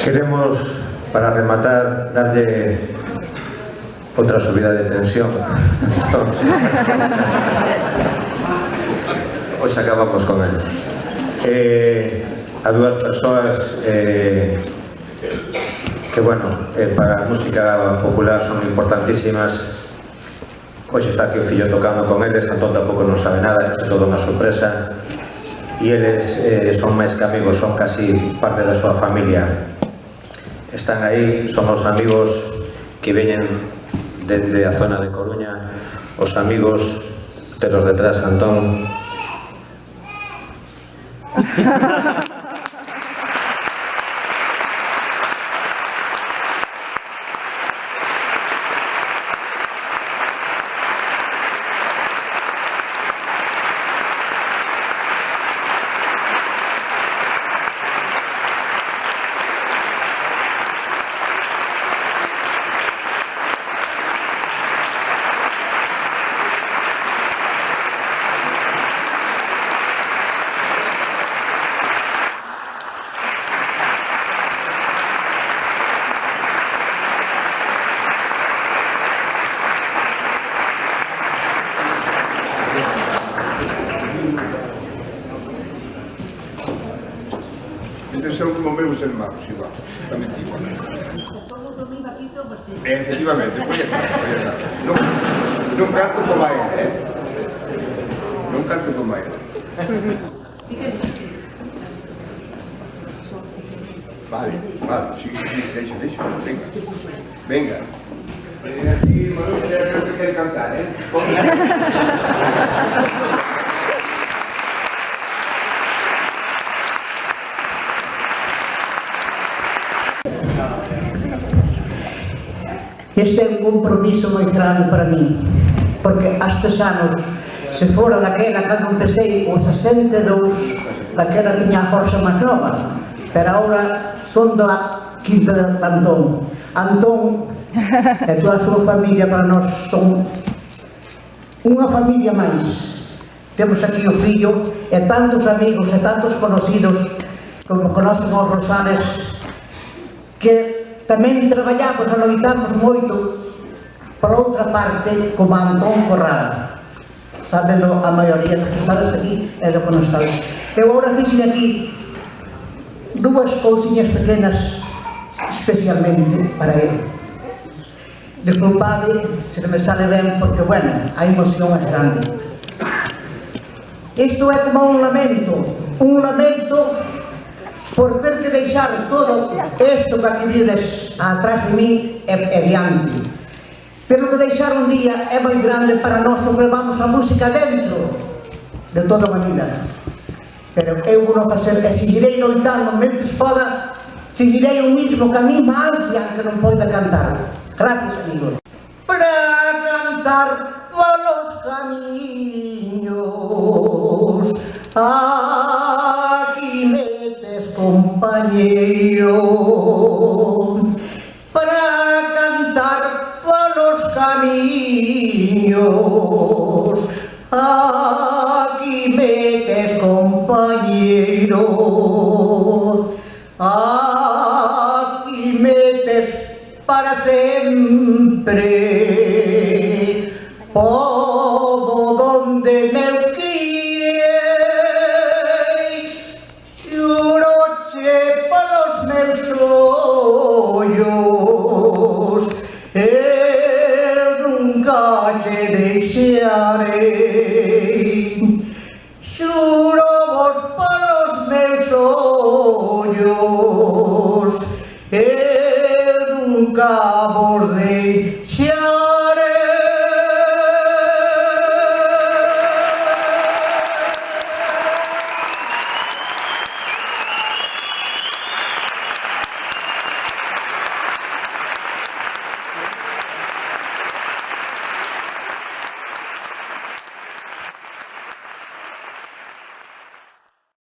Queremos, para rematar, darlle outra subida de tensión. Hoxe acabamos con eles. A dúas persoas que, bueno, para a música popular son importantísimas. Hoxe está aquí o fillo tocando con eles, Antón tampouco non sabe nada, é todo unha sorpresa. E eles son máis que amigos, son casi parte da súa familia. Están aí, son os amigos que veñen dende a zona de Coruña, os amigos, telos detrás, Antón. Estes son como meus irmãos, igual, tamén igual. Efectivamente, pois non canto como a ele, non canto como a ele. Vale, sí, deixa, venga. Aquí, Manu, xa non te quer cantar, Este é un compromiso moi grande para min, porque estes anos, se fora daquela cando empecé os 62, daquela tiña a forza máis nova, pero agora son da quinta de Antón. Antón e toda a súa familia para nós son unha familia máis. Temos aquí o fillo e tantos amigos e tantos conocidos como conocen os Rosales, que tamén traballamos e loitamos moito por outra parte como Antón Corral. Sábelo a maioría dos que estades aquí e do que non estades. Eu agora fixen aquí dúas cousiñas pequenas especialmente para ele. Desculpade se non me sale ben porque, bueno, a emoción é grande. Isto é como un lamento por ter que deixar todo isto que aquí vides atrás de min e diante. Pero que deixar un día é moi grande para nós o que levamos a música dentro de toda a vida. Pero eu vou facer e seguirei loitando mentres poda, seguirei o mismo que a mesma ansia que non poida cantar. Gracias, amigos. Para cantar polos camiños aquí metes, compañeiro, para cantar polos camiños aquí metes, compañeiro, aquí metes para sempre, pobo donde me polos meus ollos eu nunca te deixarei. Xuro vos polos meus ollos eu nunca vos deixarei.